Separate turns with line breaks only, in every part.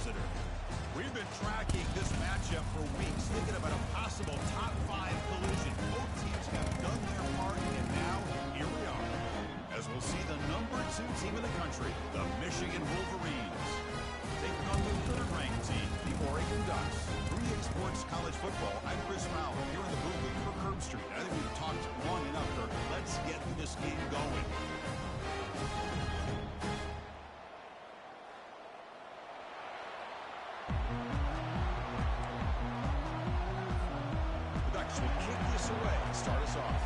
visitor. We've been tracking this matchup for weeks, thinking about a possible top 5 collision. Both teams have done their part, and now here we are, as we'll see the #2 team in the country, the Michigan Wolverines, taking on the 3rd-ranked team, the Oregon Ducks. 3 Sports College Football. I'm Chris Fowler here in the booth for Curb Street. I think we've talked long enough, Kirk. Let's get this game going. Start us off.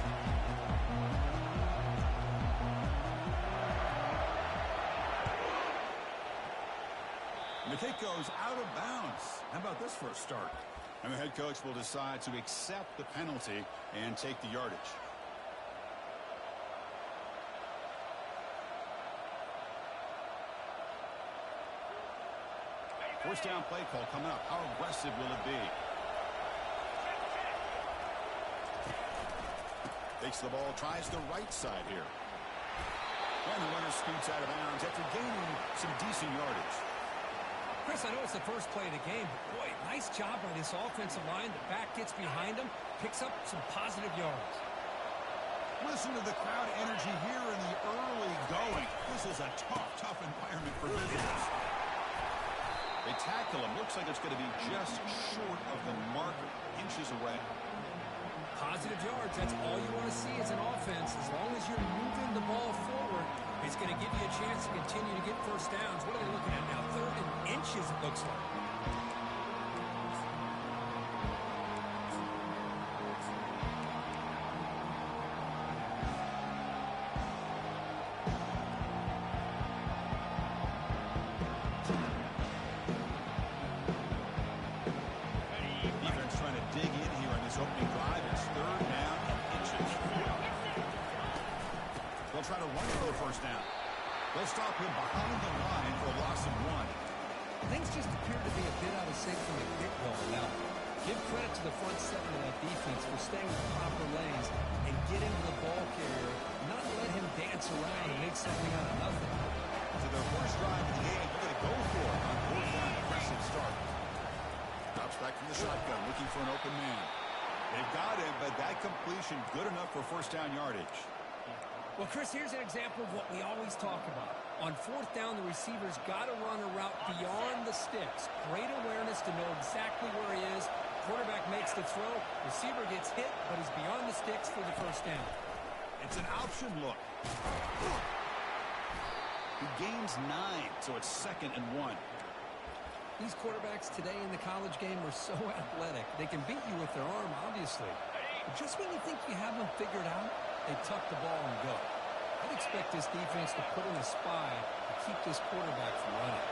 And the kick goes out of bounds. How about this for a start? And the head coach will decide to accept the penalty and take the yardage. First down play call coming up. How aggressive will it be? Takes the ball, tries the right side here. And the runner scoots out of bounds after gaining some decent yardage.
Chris, I know it's the first play of the game, but boy, nice job by this offensive line. The back gets behind him, picks up some positive yards.
Listen to the crowd energy here in the early going. This is a tough environment for visitors. They tackle him. Looks like it's going to be just short of the marker, inches away.
Positive yards, that's all you want to see as an offense. As long as you're moving the ball forward, it's going to give you a chance to continue to get first downs. What are they looking at now? 3rd and inches, it looks like.
Defense trying to dig in here on this opening drive. It's 3rd down and inches. They'll try to run for the first down. They'll stop him behind the line for a loss of 1.
Things just appear to be a bit out of sync from the get-go. Now, give credit to the front 7 of that defense for staying with the proper lanes and getting to the ball carrier, not let him dance around and make something out of nothing.
To their first drive of the game, they're going to go for it on 4th down. Aggressive start. Drops back from the shotgun, looking for an open man. They've got him, but that completion good enough for first down yardage.
Well, Chris, here's an example of what we always talk about. On 4th down, the receiver's got to run a route beyond the sticks. Great awareness to know exactly where he is. Quarterback makes the throw. Receiver gets hit, but he's beyond the sticks for the first down.
It's an option look. He gains 9, so it's 2nd and 1.
These quarterbacks today in the college game are so athletic. They can beat you with their arm, obviously. But just when you think you have them figured out, they tuck the ball and go. I'd expect this defense to put in a spy to keep this quarterback from running.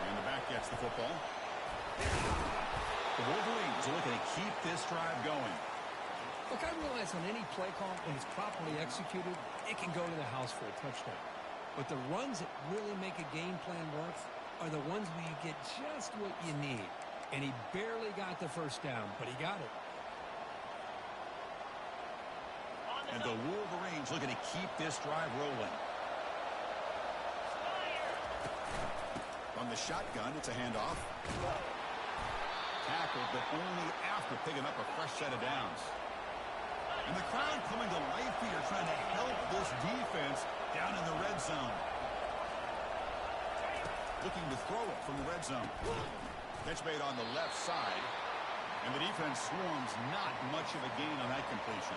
And the back gets the football. The Wolverines are looking to keep this drive going.
Look, I realize on any play call, when it's properly executed, it can go to the house for a touchdown. But the runs that really make a game plan work are the ones where you get just what you need. And he barely got the first down, but he got it.
And the Wolverines looking to keep this drive rolling. From the shotgun, it's a handoff. Tackled, but only after picking up a fresh set of downs. And the crowd coming to life here, trying to help this defense down in the red zone. Looking to throw it from the red zone. Catch made on the left side. And the defense swarms, not much of a gain on that completion.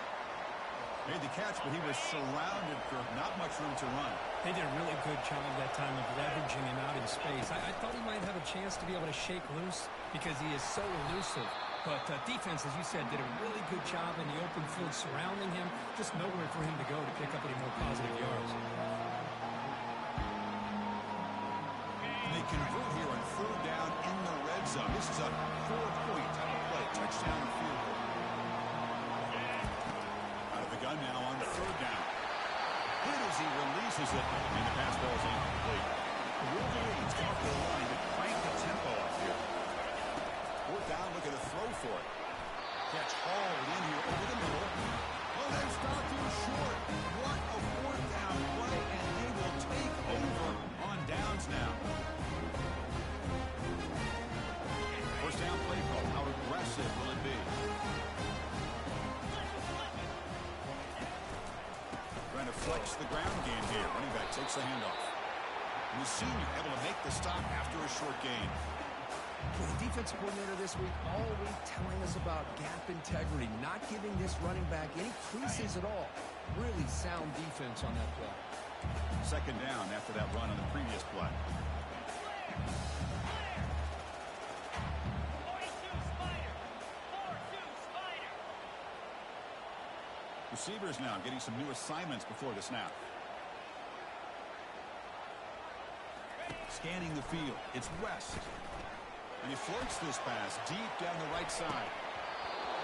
Made the catch, but he was surrounded for not much room to run.
They did a really good job that time of leveraging him out in space. I thought he might have a chance to be able to shake loose because he is so elusive. But defense, as you said, did a really good job in the open field surrounding him. Just nowhere for him to go to pick up any more positive yards.
And they convert here on 3rd down in the red zone. This is a 4-point type of play. Touchdown or field goal. Out of the gun now on 3rd down. Hit as he releases it, and the pass ball is incomplete. The Wolverines come up the line to crank the tempo up here. 4th down, looking to throw for it. Catch hauled in here over the middle. Oh, they stopped him short. What a 4th down play, and they will take over on downs now. starts the ground game here. Running back takes the handoff. The senior able to make the stop after a short gain.
Well, the defensive coordinator this week all week telling us about gap integrity, not giving this running back any creases at all. Really sound defense on that play.
Second down after that run on the previous play. Receivers now getting some new assignments before the snap. Scanning the field. It's West. And he floats this pass deep down the right side.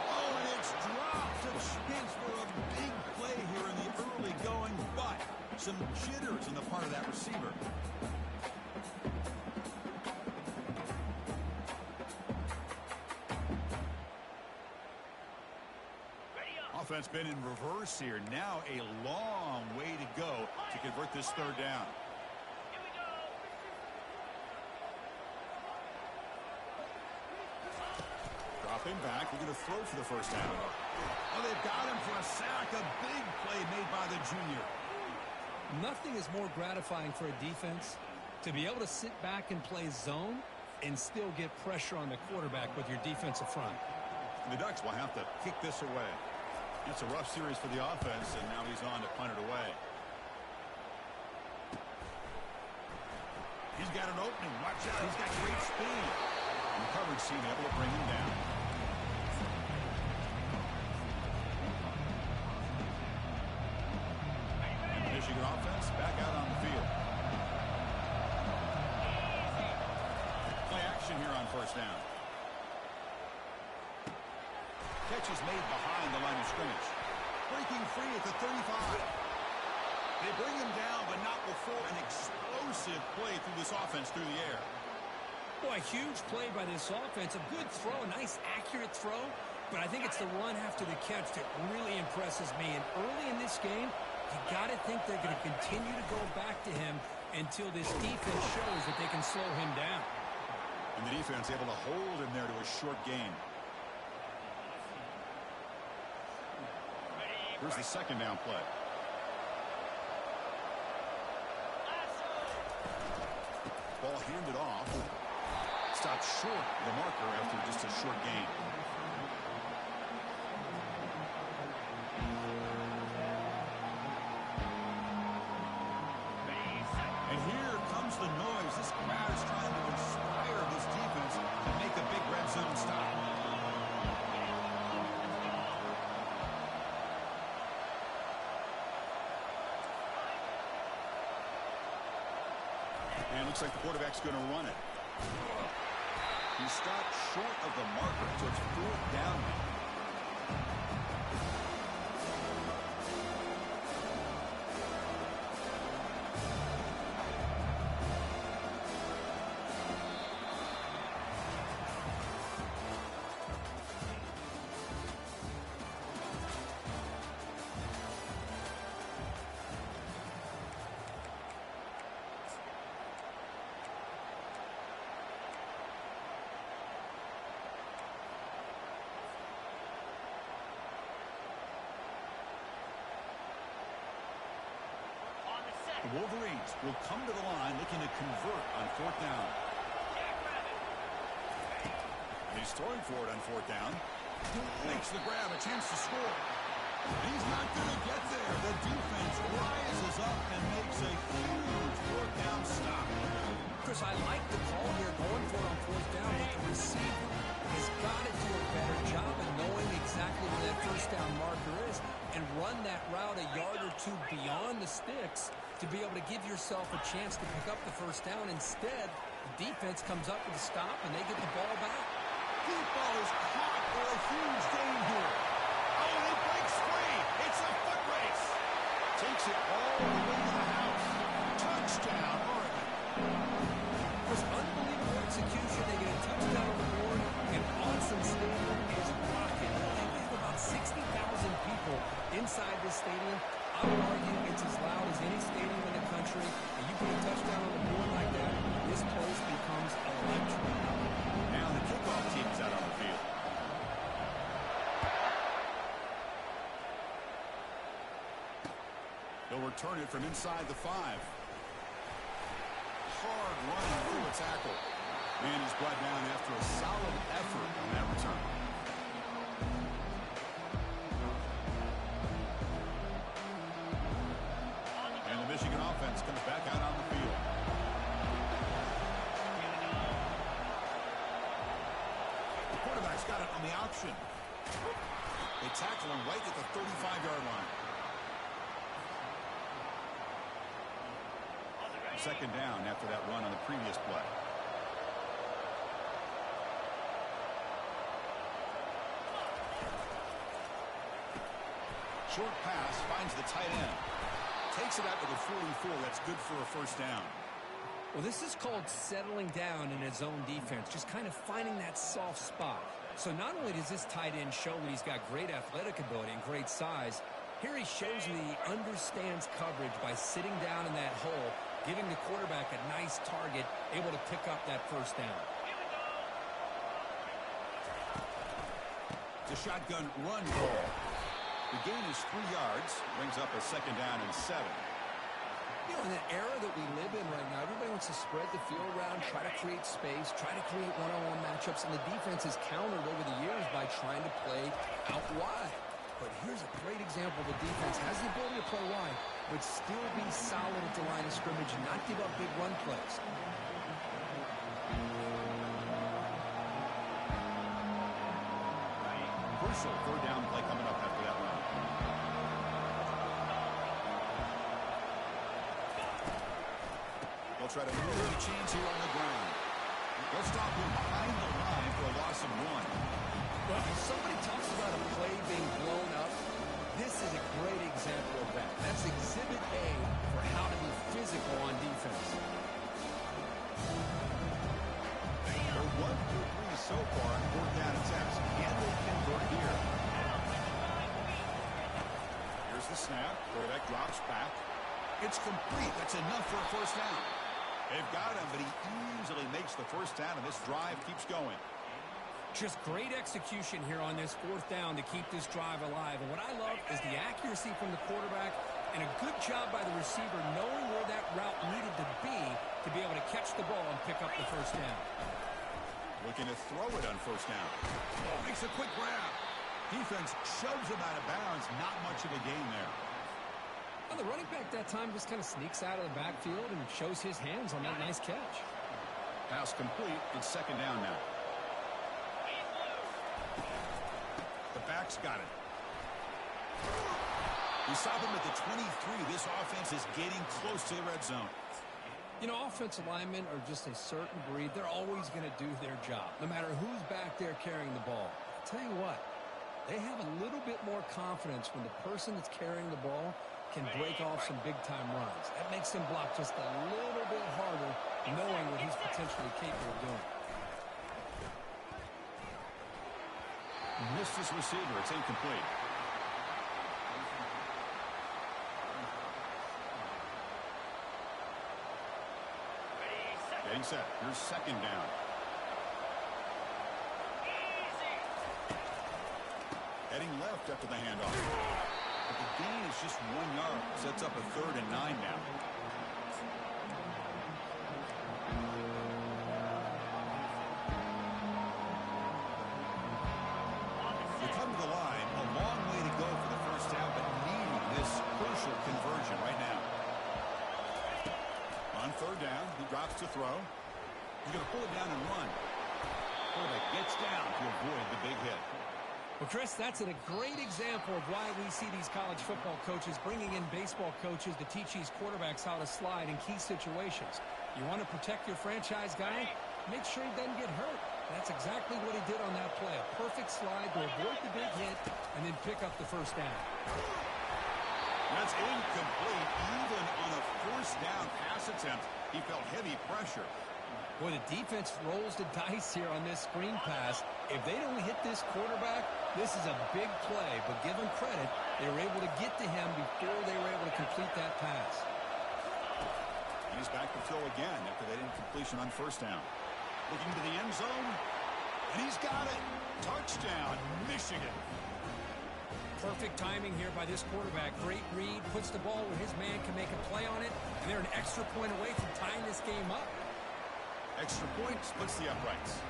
Oh, and it's dropped. A chance for a big play here in the early going, but some jitters on the part of that receiver. Offense been in reverse here. Now a long way to go to convert this third down. Dropping back. We're going to throw for the first down. Oh, they've got him for a sack. A big play made by the junior.
Nothing is more gratifying for a defense to be able to sit back and play zone and still get pressure on the quarterback with your defensive front.
And the Ducks will have to kick this away. It's a rough series for the offense, and now he's on to punt it away. He's got an opening. Watch out. He's got great speed. And the coverage team able to bring him down. And the Michigan offense back out on the field. Play action here on first down. Catch is made behind the line of scrimmage. Breaking free at the 35. They bring him down, but not before an explosive play through this offense through the air.
Boy, a huge play by this offense. A good throw, a nice accurate throw. But I think it's the run after the catch that really impresses me. And early in this game, you got to think they're going to continue to go back to him until this defense shows that they can slow him down.
And the defense able to hold him there to a short gain. Here's the second down play. Ball handed off. Stopped short of the marker after just a short gain. And here comes the noise. This crowd is trying to inspire this defense to make a big red zone stop. And it looks like the quarterback's going to run it. He stopped short of the marker, so it's fourth down now. The Wolverines will come to the line looking to convert on fourth down. He's throwing for it on fourth down. Makes the grab, a chance to score. He's not going to get there. The defense rises up and makes a huge fourth down stop.
Chris, I like the call here going for it on fourth down, but the receiver has got to do a better job of knowing exactly where that first down marker is and run that route a yard or two beyond the sticks to be able to give yourself a chance to pick up the first down. Instead, the defense comes up with a stop and they get the ball back.
Deep ball is caught for a huge gain here. Oh, and it breaks free. It's a foot race. Takes it all the way to the house. Touchdown, Oregon.
It was unbelievable execution. They get a touchdown on the board, and Autzen Stadium is rocking. They have about 60,000 people inside this stadium. I would argue it's as loud as any stadium in the country. And you put a touchdown on the board like that, this place becomes electric.
Now the kickoff team is out on the field. They'll return it from inside the 5. Hard running through a tackle. And he's brought down after a solid effort on that return. And the Michigan offense comes back out on the field. The quarterback's got it on the option. They tackle him right at the 35-yard line. Second down after that run on the previous play. Short pass finds the tight end. Takes it out to the 44. That's good for a first down.
Well, this is called settling down in his own defense, just kind of finding that soft spot. So not only does this tight end show that he's got great athletic ability and great size, here he shows you that he understands coverage by sitting down in that hole, giving the quarterback a nice target, able to pick up that first down.
It's a shotgun run ball. The gain is 3 yards, brings up a second down and 7.
You know, in the era that we live in right now, everybody wants to spread the field around, try to create space, try to create one-on-one matchups, and the defense has countered over the years by trying to play out wide. But here's a great example. The defense has the ability to play wide, but still be solid at the line of scrimmage and not give up big run plays.
Crucial third down play coming up after that run. They'll try to move the chains here on the ground. They'll stop him behind the line for a loss of 1.
Well, if somebody talks about a play being blown up, this is a great example of that. That's exhibit A for how to be physical on defense.
They're 1 through 3 so far on 4th down attempts. Can they convert here? Here's the snap. Quarterback drops back. It's complete. That's enough for a first down. They've got him, but he easily makes the first down, and this drive keeps going.
Just great execution here on this 4th down to keep this drive alive. And what I love is the accuracy from the quarterback and a good job by the receiver knowing where that route needed to be able to catch the ball and pick up the first down.
Looking to throw it on first down. Oh, makes a quick grab. Defense shoves him out of bounds. Not much of a gain there.
Well, the running back that time just kind of sneaks out of the backfield and shows his hands on that nice catch.
Pass complete. It's second down now. The back's got it. We stop him at the 23. This offense is getting close to the red zone.
You know, offensive linemen are just a certain breed. They're always going to do their job, no matter who's back there carrying the ball. I'll tell you what, they have a little bit more confidence when the person that's carrying the ball can break off some big-time runs. That makes him block just a little bit harder, knowing what he's potentially capable of doing.
Missed his receiver. It's incomplete. Getting set. Here's second down. Heading left after the handoff. But the gain is just 1 yard. Sets up a 3rd and 9 now. They come to the line. A long way to go for the first down, but needing this crucial conversion right now. On 3rd down, he drops to throw. He's going to pull it down and run. Quarterback gets down to avoid the big hit.
Well, Chris, that's a great example of why we see these college football coaches bringing in baseball coaches to teach these quarterbacks how to slide in key situations. You want to protect your franchise guy? Make sure he doesn't get hurt. That's exactly what he did on that play. A perfect slide to avoid the big hit and then pick up the first down.
That's incomplete. Even on a first down pass attempt, he felt heavy pressure.
Boy, the defense rolls the dice here on this screen pass. If they don't hit this quarterback, this is a big play. But give them credit, they were able to get to him before they were able to complete that pass.
And he's back to throw again after that incompletion on first down. Looking to the end zone, and he's got it. Touchdown, Michigan.
Perfect timing here by this quarterback. Great read, puts the ball where his man can make a play on it, and they're an extra point away from tying this game up.
Extra point splits the uprights.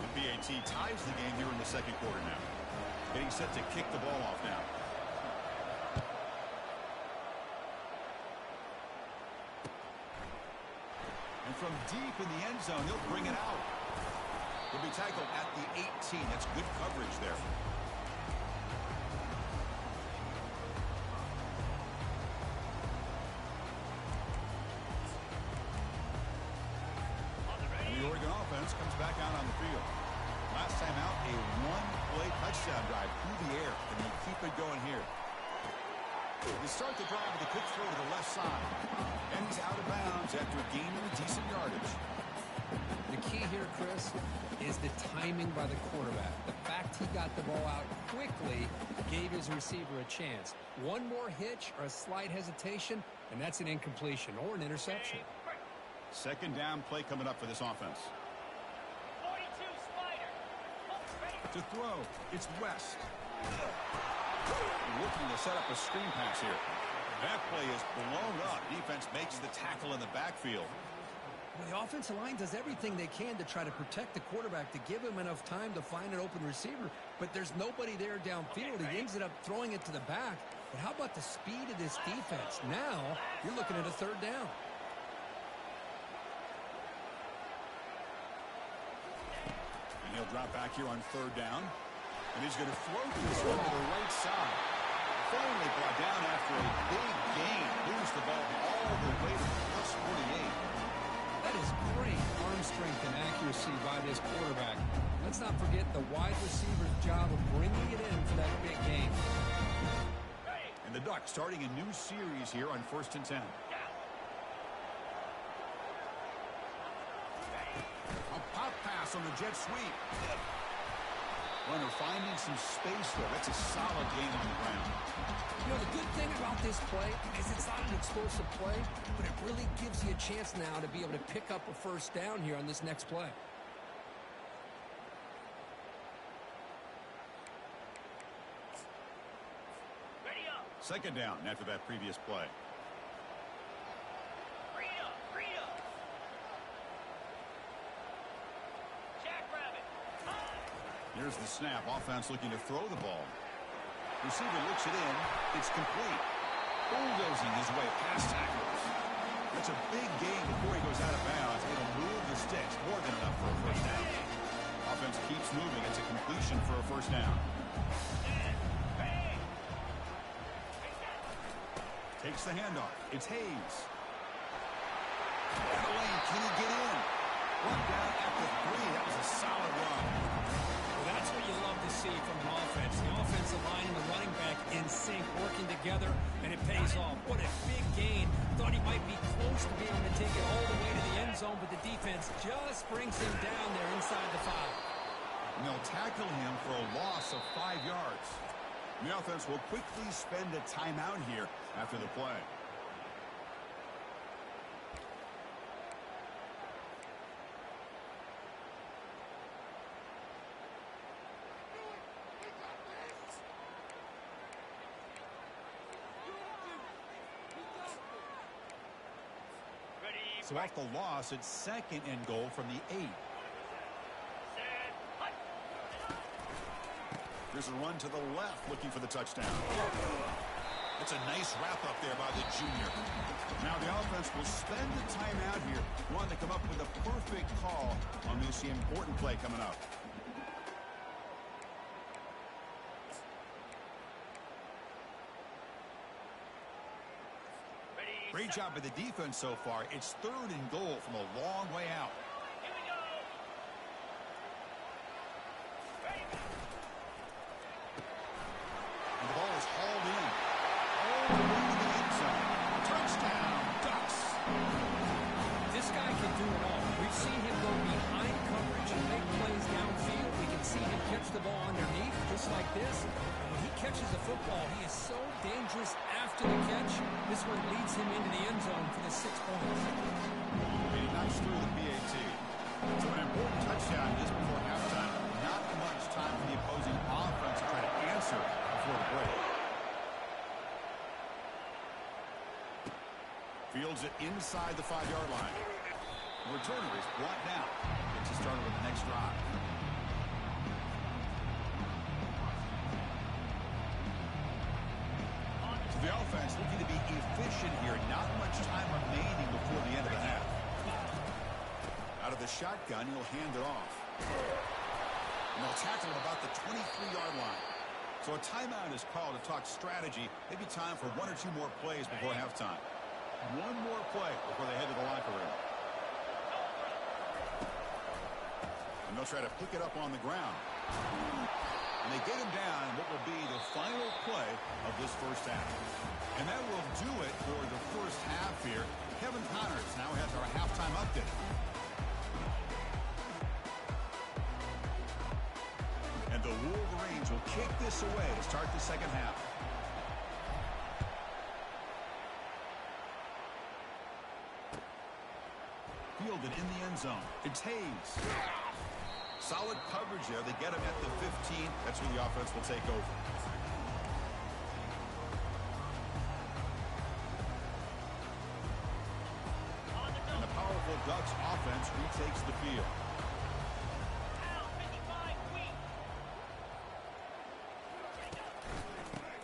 The BAT ties the game here in the second quarter now. Getting set to kick the ball off now. And from deep in the end zone, he'll bring it out. He'll be tackled at the 18. That's good coverage there. And the Oregon offense comes back out on the field. Last time out, a one-play touchdown drive through the air, and they keep it going here. They start the drive with a quick throw to the left side. And he's out of bounds after gaining decent yardage.
The key here, Chris, is the timing by the quarterback. The fact he got the ball out quickly gave his receiver a chance. One more hitch or a slight hesitation, and that's an incompletion or an interception.
Second down play coming up for this offense.
42 Spider.
To throw, it's West. Looking to set up a screen pass here. That play is blown up. Defense makes the tackle in the backfield.
Well, the offensive line does everything they can to try to protect the quarterback, to give him enough time to find an open receiver, but there's nobody there downfield. He ends up throwing it to the back. But how about the speed of this defense? Now you're looking at a third down.
And he'll drop back here on third down. And he's going to throw this one to the right side. Finally brought down after a big gain. Moves the ball all the way to plus 48.
That is great arm strength and accuracy by this quarterback. Let's not forget the wide receiver's job of bringing it in for that big gain.
And the Ducks starting a new series here on 1st and 10. A pop pass on the jet sweep. Runner finding some space there. That's a solid gain on the ground.
You know, the good thing about this play is it's not an explosive play, but it really gives you a chance now to be able to pick up a first down here on this next play.
Ready up.
Second down after that previous play.
Read up. Read up. Jackrabbit.
Here's the snap. Offense looking to throw the ball. Receiver looks it in. It's complete. Bulldozing his way past tacklers. That's a big gain before he goes out of bounds. It'll move the sticks. More than enough for a first down. Offense keeps moving. It's a completion for a first down. Takes the handoff. It's Hayes. Out of lane. Can he get in? Run down at the 3. That was a solid run.
Well, that's what you love to see from an offense. The offensive line and the running back in sync, working together, and it pays off. What a big gain. Thought he might be close to being able to take it all the way to the end zone, but the defense just brings him down there inside the 5.
And they'll tackle him for a loss of 5 yards. The offense will quickly spend a timeout here after the play. So off the loss, it's second and goal from the 8. There's a run to the left looking for the touchdown. It's a nice wrap up there by the junior. Now the offense will spend the timeout here. Want to come up with a perfect call on this important play coming up. Great job by the defense so far. It's third and goal from a long way out.
Here we go. Ready.
And the ball is hauled in. All the way to the end zone. Touchdown, Ducks.
This guy can do it all. We've seen him go behind coverage and make plays downfield. We can see him catch the ball underneath, just like this. And when he catches the football, he is so dangerous after the catch. This one leads him into the end zone for the 6 points.
And he knocks through the BAT. So an important touchdown just before halftime. Not much time for the opposing offense to try to answer a
before the break.
Fields it inside the 5-yard line. The returner is brought down. Gets us started with the next drive. So the offense looking to be efficient here. Not much time remaining before the end of the half. Out of the shotgun, he'll hand it off. And they'll tackle at about the 23-yard line. So a timeout is called to talk strategy. Maybe time for 1 or 2 more plays before halftime. One more play before they head to the locker room. And they'll try to pick it up on the ground. And they get him down in what will be the final play of this first half. And that will do it for the first half here. Kevin Connors now has our halftime update. And the Wolverines will kick this away to start the second half. Fielded in the end zone. It's Hayes. Solid coverage there. They get him at the 15. That's where the offense will take over. And the powerful Ducks offense retakes the field.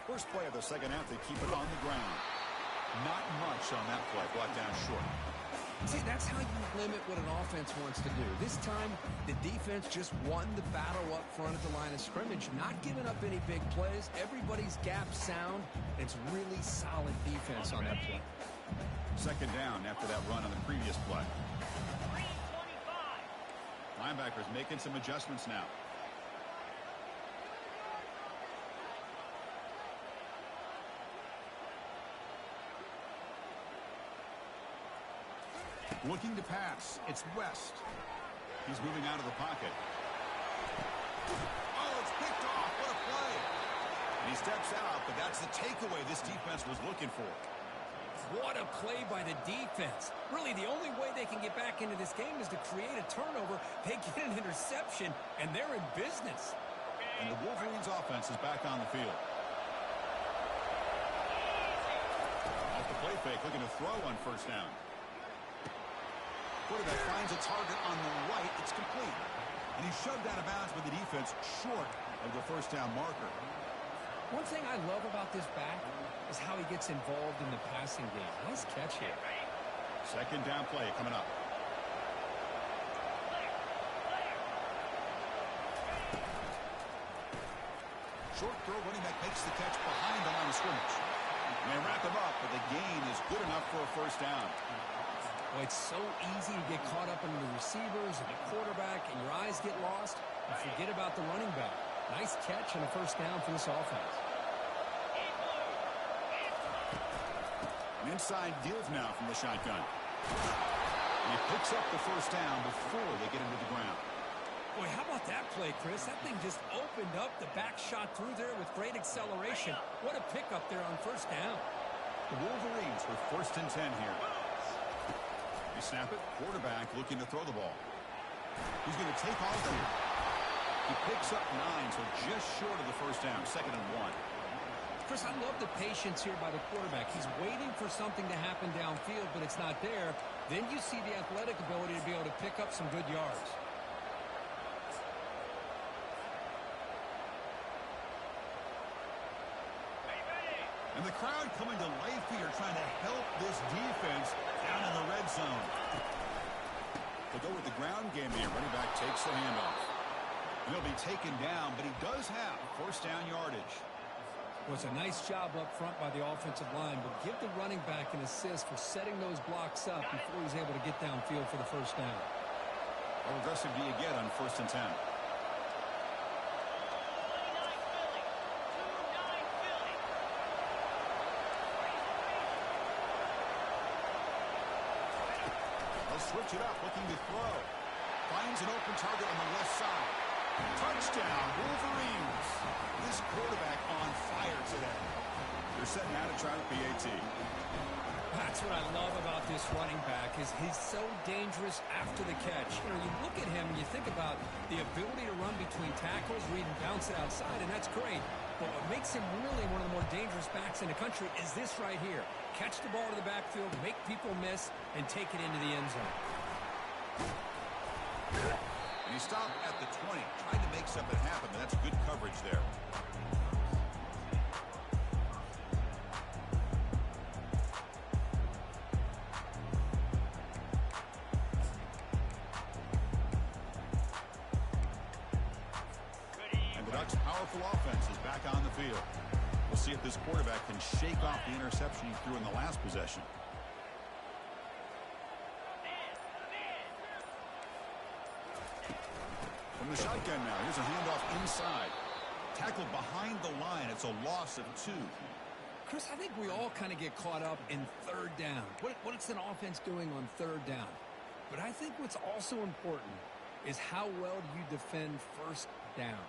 First play of the second half, they keep it on the ground. Not much on that play. Brought down short.
See, that's how you limit what an offense wants to do. This time, the defense just won the battle up front at the line of scrimmage, not giving up any big plays. Everybody's gap sound. It's really solid defense on that play.
Second down after that run on the previous play. Linebackers making some adjustments now. Looking to pass. It's West. He's moving out of the pocket. Oh, it's picked off. What a play. And he steps out, but that's the takeaway this defense was looking for.
What a play by the defense. Really, the only way they can get back into this game is to create a turnover. They get an interception, and they're in business.
And the Wolverines offense is back on the field. Off the play fake, looking to throw on first down. Quarterback finds a target on the right. It's complete. And he's shoved out of bounds with the defense short of the first down marker.
One thing I love about this back is how he gets involved in the passing game. Nice catch here.
Second down play coming up. Short throw, running back makes the catch behind the line of scrimmage. And they wrap him up, but the gain is good enough for a first down.
Well, it's so easy to get caught up in the receivers and the quarterback, and your eyes get lost. You forget about the running back. Nice catch and a first down for this offense. An
inside deals now from the shotgun. And he picks up the first down before they get him to the ground.
Boy, how about that play, Chris? That thing just opened up. The back shot through there with great acceleration. What a pickup there on first down.
The Wolverines with first and 10 here. They snap it. Quarterback looking to throw the ball. He's going to take off here. He picks up 9, so just short of the first down. Second and 1.
Chris, I love the patience here by the quarterback. He's waiting for something to happen downfield, but it's not there. Then you see the athletic ability to be able to pick up some good yards.
And the crowd coming to life here, trying to help this defense down in the red zone. They'll go with the ground game here. Running back takes the handoff. And he'll be taken down, but he does have first down yardage.
Well, it's a nice job up front by the offensive line, but give the running back an assist for setting those blocks up before he's able to get downfield for the first down.
How aggressive do you get on first and 10? Switch it up, looking to throw. Finds an open target on the left side. Touchdown, Wolverines. This quarterback on fire today. They're setting out to try the PAT.
That's what I love about this running back is he's so dangerous after the catch. You know, you look at him and you think about the ability to run between tackles, read and bounce it outside, and that's great. But what makes him really one of the more dangerous backs in the country is this right here. Catch the ball to the backfield, make people miss, and take it into the end zone.
And he stopped at the 20, trying to make something happen, but that's good coverage there. And the Ducks' powerful offense is back on the field. We'll see if this quarterback can shake off the interception he threw in the last possession. From the shotgun now, here's a handoff inside. Tackled behind the line. It's a loss of 2.
Chris, I think we all kind of get caught up in third down. What's an offense doing on third down? But I think what's also important is how well do you defend first down.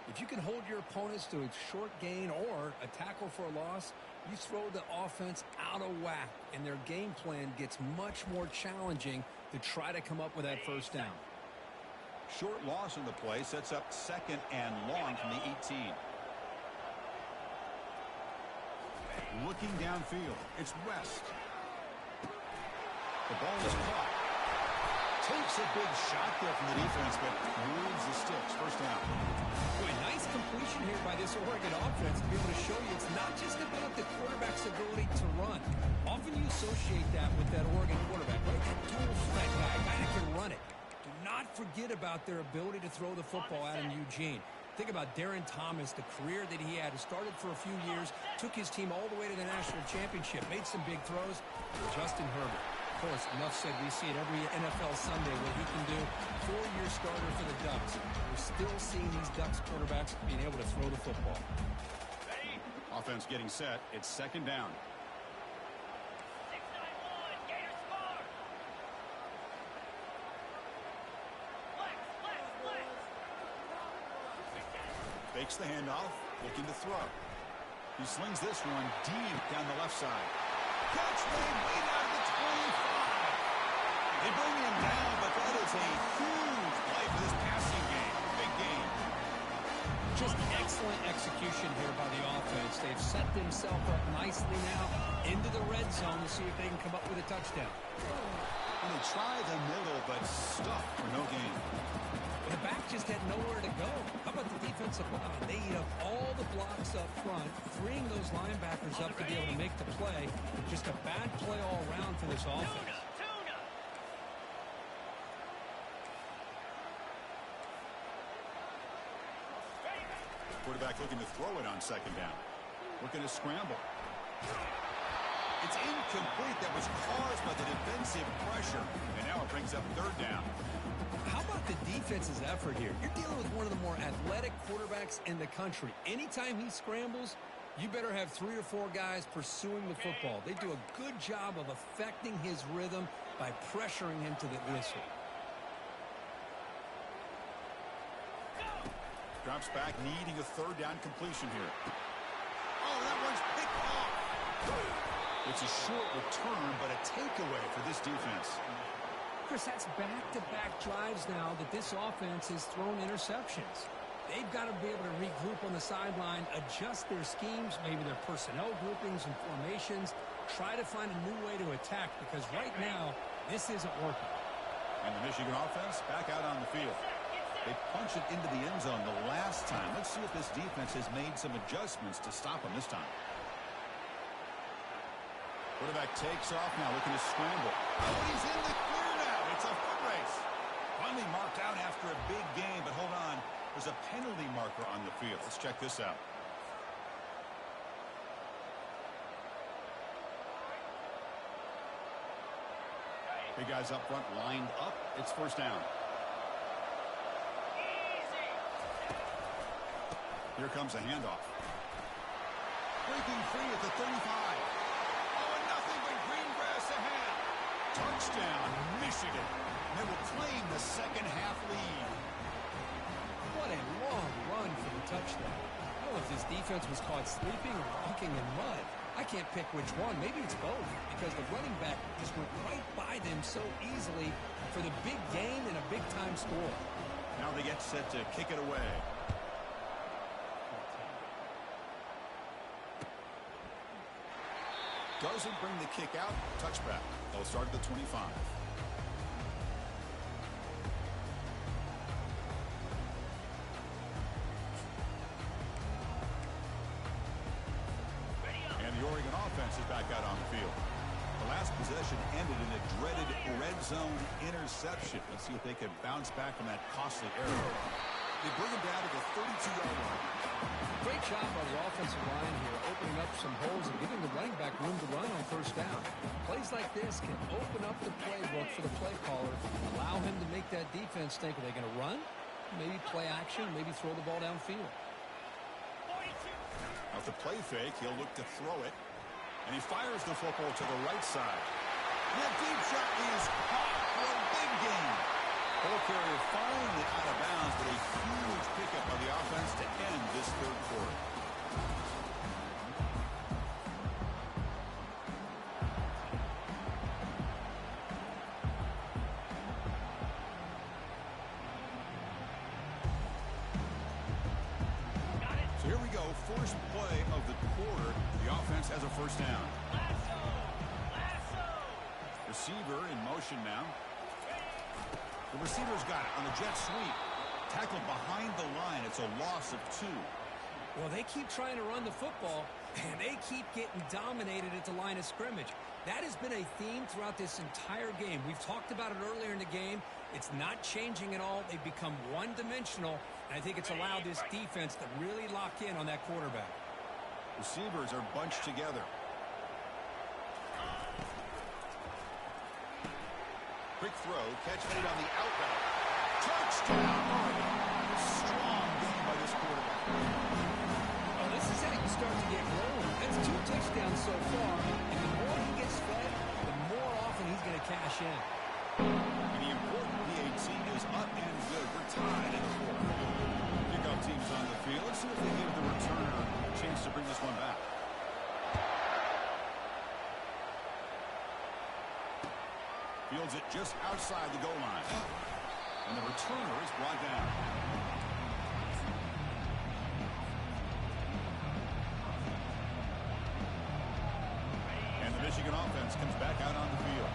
If you can hold your opponents to a short gain or a tackle for a loss, you throw the offense out of whack, and their game plan gets much more challenging to try to come up with that first down.
Short loss in the play sets up 2nd and long from the 18. Looking downfield, it's West. The ball is caught. Takes a big shot there from the defense, but moves the sticks. First down.
Boy, nice completion here by this Oregon offense to be able to show you it's not just about the quarterback's ability to run. Often you associate that with that Oregon quarterback, right? That dual threat guy, a guy that can run it. Do not forget about their ability to throw the football out in Eugene. Think about Darren Thomas, the career that he had. He started for a few years, took his team all the way to the national championship, made some big throws. Justin Herbert. Of course, enough said, we see it every NFL Sunday what he can do. 4-year starter for the Ducks. We're still seeing these Ducks quarterbacks being able to throw the football.
Ready?
Offense getting set. It's 2nd down.
6-9-1. Gators score. Flex.
Fakes the handoff. Looking to throw. He slings this one deep down the left side. Catch made way down to the 25. They bring him down, but that is a huge play for this passing game. Big game.
Just excellent execution here by the offense. They've set themselves up nicely now into the red zone to see if they can come up with a touchdown.
And they try the middle, but stuck for no gain.
The back just had nowhere to go. How about the defensive line? They eat up all the blocks up front, freeing those linebackers up to be able to make the play. Just a bad play all around for this offense.
Tuna.
Quarterback looking to throw it on 2nd down. Looking to scramble. It's incomplete. That was caused by the defensive pressure. And now it brings up 3rd down.
How about the defense's effort here? You're dealing with one of the more athletic quarterbacks in the country. Anytime he scrambles, you better have 3 or 4 guys pursuing the football. They do a good job of affecting his rhythm by pressuring him to the whistle.
Drops back, needing a 3rd down completion here. Oh, that one's picked off. It's a short return, but a takeaway for this defense.
Chris, that's back-to-back drives now that this offense has thrown interceptions. They've got to be able to regroup on the sideline, adjust their schemes, maybe their personnel groupings and formations, try to find a new way to attack, because right now, this isn't working.
And the Michigan offense back out on the field. They punch it into the end zone the last time. Let's see if this defense has made some adjustments to stop them this time. Quarterback takes off now, looking to scramble. Oh, he's in the clear now. It's a foot race. Finally marked out after a big game, but hold on. There's a penalty marker on the field. Let's check this out. Big guys up front lined up. It's 1st down. Here comes a handoff. Breaking free at the 35. Oh, and nothing but green grass ahead. Touchdown, Michigan. They will claim the 2nd half lead.
What a long run for the touchdown. I don't know if this defense was caught sleeping or walking in mud. I can't pick which one. Maybe it's both, because the running back just went right by them so easily for the big gain and a big-time score.
Now they get set to kick it away. Doesn't bring the kick out. Touchback. They'll start at the 25. And the Oregon offense is back out on the field. The last possession ended in a dreaded red zone interception. Let's see if they can bounce back from that costly error. They bring him down to the 32-yard line.
Great job by the offensive line here, opening up some holes and giving the running back room to run on first down. Plays like this can open up the playbook for the play caller, allow him to make that defense think, are they going to run? Maybe play action, maybe throw the ball downfield.
Off the play fake, he'll look to throw it. And he fires the football to the right side. That deep shot is caught for a big gain. Ball carrier finally out of bounds, but a huge pickup by the offense to end this third quarter. So here we go, first play of the quarter. The offense has a first down. Receiver in motion now. The receiver's got it on the jet sweep. Tackled behind the line. It's a loss of 2.
Well, they keep trying to run the football, and they keep getting dominated at the line of scrimmage. That has been a theme throughout this entire game. We've talked about it earlier in the game. It's not changing at all. They've become one-dimensional, and I think it's allowed this defense to really lock in on that quarterback.
Receivers are bunched together. Quick throw, catch made on the outroute. Touchdown, Oregon. Strong game by this quarterback.
Oh, this is how you start to get rolling. That's 2 touchdowns so far, and the more he gets fed, the more often he's going to cash in.
And the important PAT is up and good. We're tied in the fourth. Kickoff team's on the field. Let's see if they give the returner a chance to bring this one back. Fields it just outside the goal line. And the returner is brought down. And the Michigan offense comes back out on the field.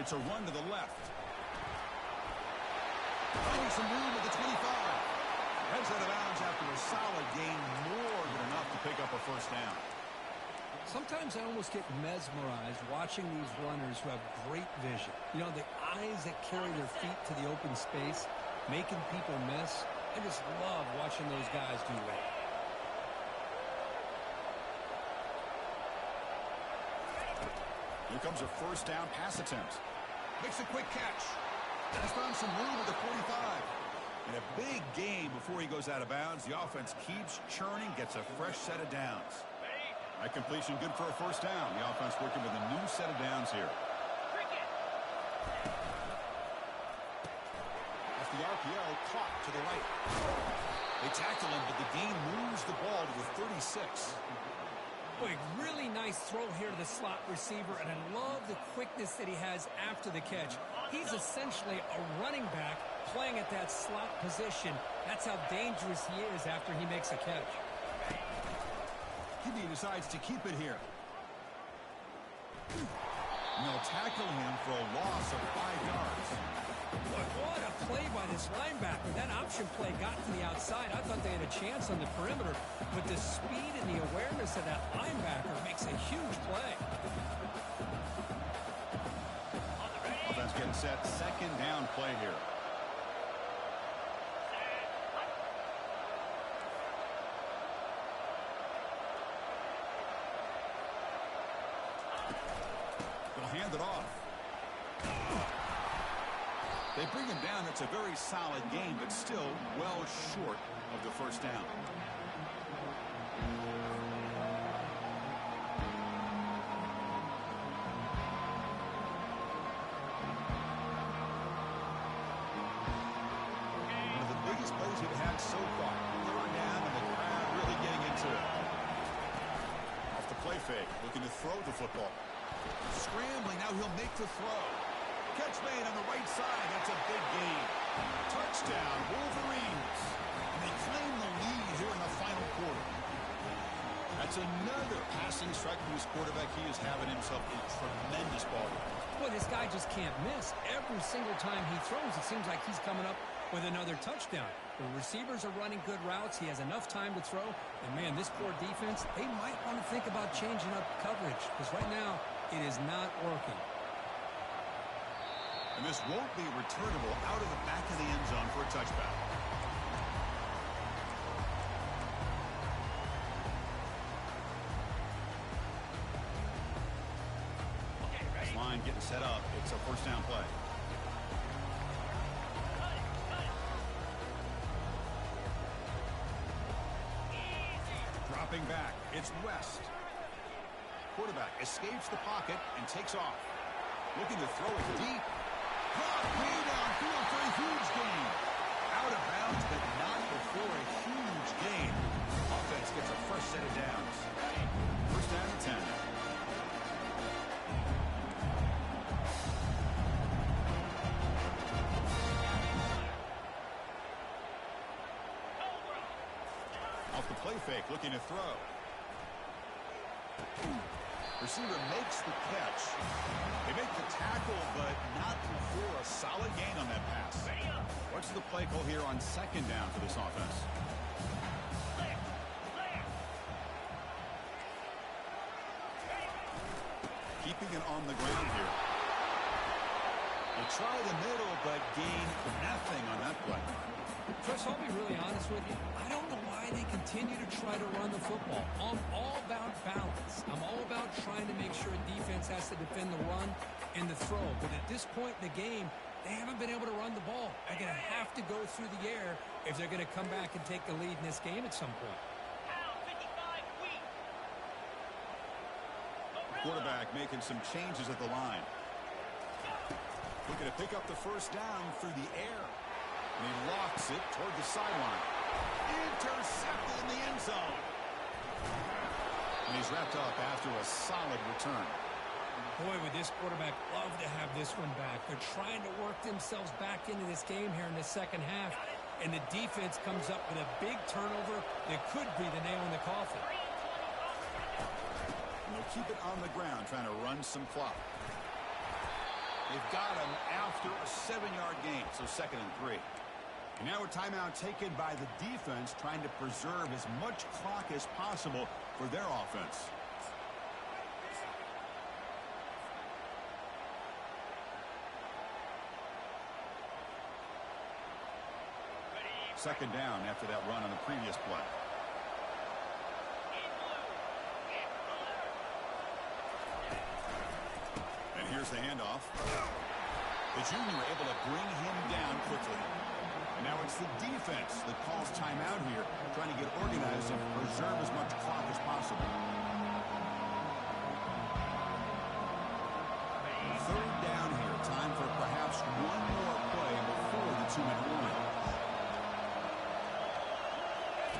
It's a run to the left. Finding some room at the 25. Heads out of bounds after a solid gain, more than enough to pick up a first down.
Sometimes I almost get mesmerized watching these runners who have great vision. You know, the eyes that carry their feet to the open space, making people miss. I just love watching those guys do that.
Here comes a first down pass attempt. Makes a quick catch. Has found some room at the 45. And a big gain before he goes out of bounds. The offense keeps churning, gets a fresh set of downs. That completion good for a first down. The offense working with a new set of downs here. Off the RPO, caught to the right. They tackle him, but the gain moves the ball to the 36.
Boy, really nice throw here to the slot receiver, and I love the quickness that he has after the catch. He's essentially a running back playing at that slot position. That's how dangerous he is after he makes a catch.
He decides to keep it here. And they'll tackle him for a loss of 5 yards.
Boy, what a play by this linebacker. That option play got to the outside. I thought they had a chance on the perimeter, but the speed and the awareness of that linebacker makes a huge play.
Offense getting set. Second down play here. Hand it off. They bring him down. It's a very solid game, but still well short of the first down. One of the biggest plays we've had so far. Third down, and the crowd really getting into it. Off the play fake, looking to throw the football. Scrambling, now he'll make the throw. Catch made on the right side. That's a big gain. Touchdown, Wolverines. And they claim the lead here in the final quarter. It's another passing strike from his quarterback. He is having himself a tremendous ball game.
Boy, this guy just can't miss. Every single time he throws, it seems like he's coming up with another touchdown. The receivers are running good routes. He has enough time to throw. And, man, this poor defense, they might want to think about changing up coverage because right now it is not working.
And this won't be returnable out of the back of the end zone for a touchback. This line getting set up. It's a first down play. Dropping back, it's West. Quarterback escapes the pocket and takes off. Looking to throw it deep. Caught way downfield for a huge gain. Out of bounds, but not before a huge gain. Offense gets a fresh set of downs. First down and 10. Off the play fake, looking to throw. Receiver makes the catch. They make the tackle, but not before a solid gain on that pass. What's the play call here on second down for this offense? Keeping it on the ground here. They try the middle, but gain nothing on that play.
Chris, I'll be really honest with you. I don't know why they continue to try to run the football. I'm all about balance. I'm all about trying to make sure defense has to defend the run and the throw. But at this point in the game, they haven't been able to run the ball. They're going to have to go through the air if they're going to come back and take the lead in this game at some point.
Quarterback making some changes at the line. Looking to pick up the first down through the air. And he locks it toward the sideline. Intercepted in the end zone. And he's wrapped up after a solid return.
Boy, would this quarterback love to have this one back. They're trying to work themselves back into this game here in the second half. And the defense comes up with a big turnover that could be the nail in the coffin.
And they'll keep it on the ground, trying to run some clock. They've got him after a 7-yard gain, so 2nd and 3. And now a timeout taken by the defense, trying to preserve as much clock as possible for their offense. Second down after that run on the previous play. And here's the handoff. The junior able to bring him down quickly. And now it's the defense that calls timeout here, trying to get organized and preserve as much clock as possible. Third down here. Time for perhaps one more play before the 2-minute warning.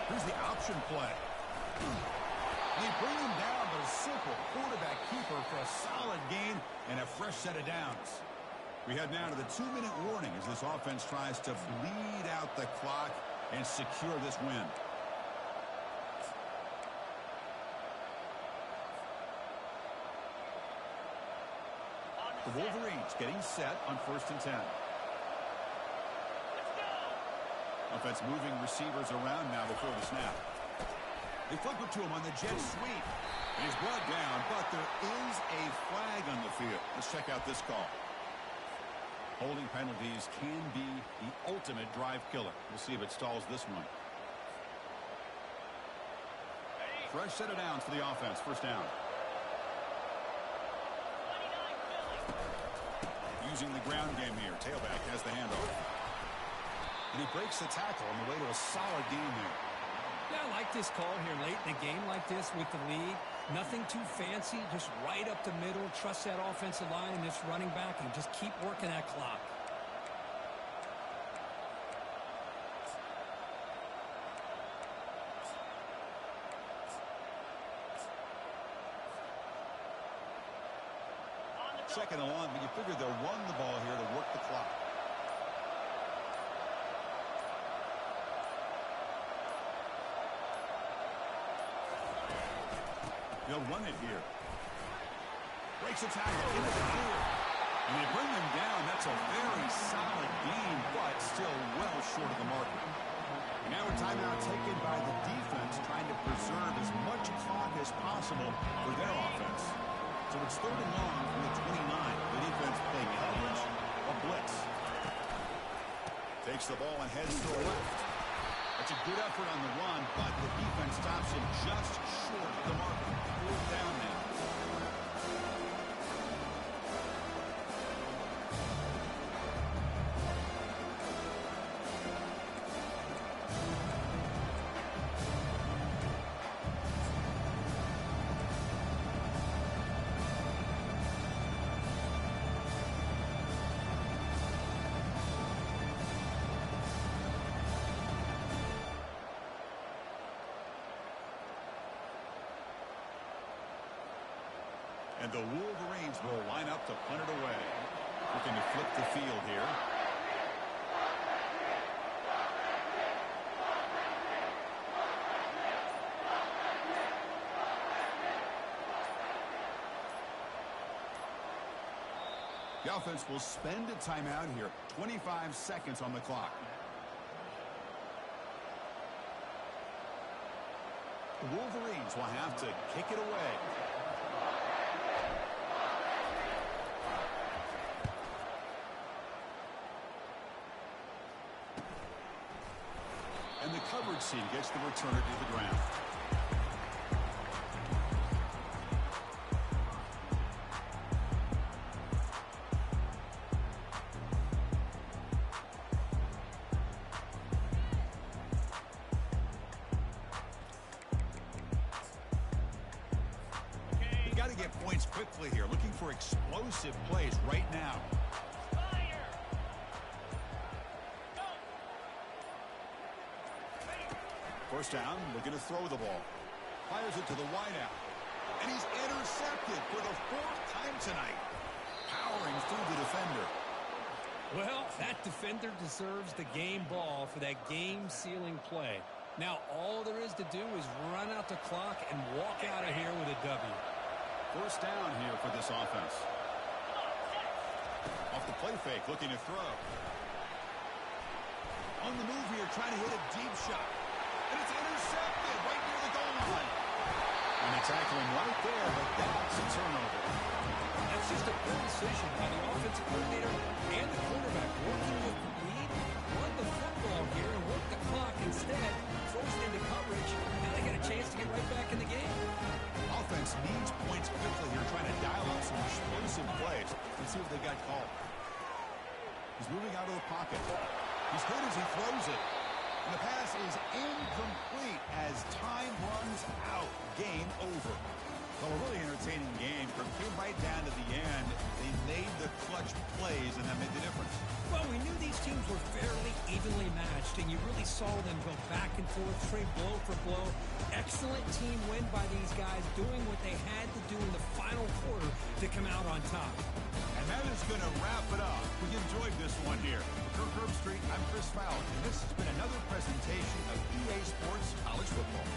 Here's the option play. They bring him down, but a simple quarterback keeper for a solid gain and a fresh set of downs. We head now to the 2-minute warning as this offense tries to bleed out the clock and secure this win. The Wolverines getting set on 1st and 10. Offense moving receivers around now before the snap. They flip it to him on the jet sweep. And he's brought down, but there is a flag on the field. Let's check out this call. Holding penalties can be the ultimate drive killer. We'll see if it stalls this one. Fresh set of downs for the offense. First down. Using the ground game here. Tailback has the handoff. And he breaks the tackle on the way to a solid gain there.
Yeah, I like this call here late in the game like this with the lead. Nothing too fancy, just right up the middle. Trust that offensive line and this running back and just keep working that clock.
Second and long, but you figure they'll run the ball here to work the clock. They'll run it here. Breaks a tackle into the clear. And they bring them down. That's a very solid gain, but still well short of the marker. Now a timeout taken by the defense, trying to preserve as much clock as possible for their offense. So it's 3rd and long from the 29. The defense playing coverage, a blitz. Takes the ball and heads to the left. That's a good effort on the run, but the defense stops him just short of the marker. 4th down now. And the Wolverines will line up to punt it away. Looking to flip the field here. The offense will spend a timeout here. 25 seconds on the clock. The Wolverines will have to kick it away. And the coverage team gets the returner to the ground. You got to get points quickly here. Looking for explosive plays right now. First down, looking to throw the ball. Fires it to the wideout. And he's intercepted for the 4th time tonight. Powering through the defender.
Well, that defender deserves the game ball for that game-sealing play. Now, all there is to do is run out the clock and walk out of here with a W.
First down here for this offense. Off the play fake, looking to throw. On the move here, trying to hit a deep shot. And it's intercepted right near the goal line. And they tackle him right there, but that's a turnover.
That's just a good decision by the offensive coordinator and the quarterback. Working with the lead, run the football here and work the clock instead. Forced into coverage. Now they get a chance to get right back in the game.
Offense needs points quickly here, trying to dial up some explosive plays. Let's see what they got called. He's moving out of the pocket. He's hit as he throws it. And the pass is incomplete as time runs out. Game over. Well, a really entertaining game. Came right down to the end. They made the clutch plays, and that made the difference.
Well, we knew these teams were fairly evenly matched, and you really saw them go back and forth, trade blow for blow. Excellent team win by these guys, doing what they had to do in the final quarter to come out on top.
And that is going to wrap it up. We enjoyed this one here. For Kirk Herbstreit, I'm Chris Fowler, and this has been another presentation of EA Sports College Football.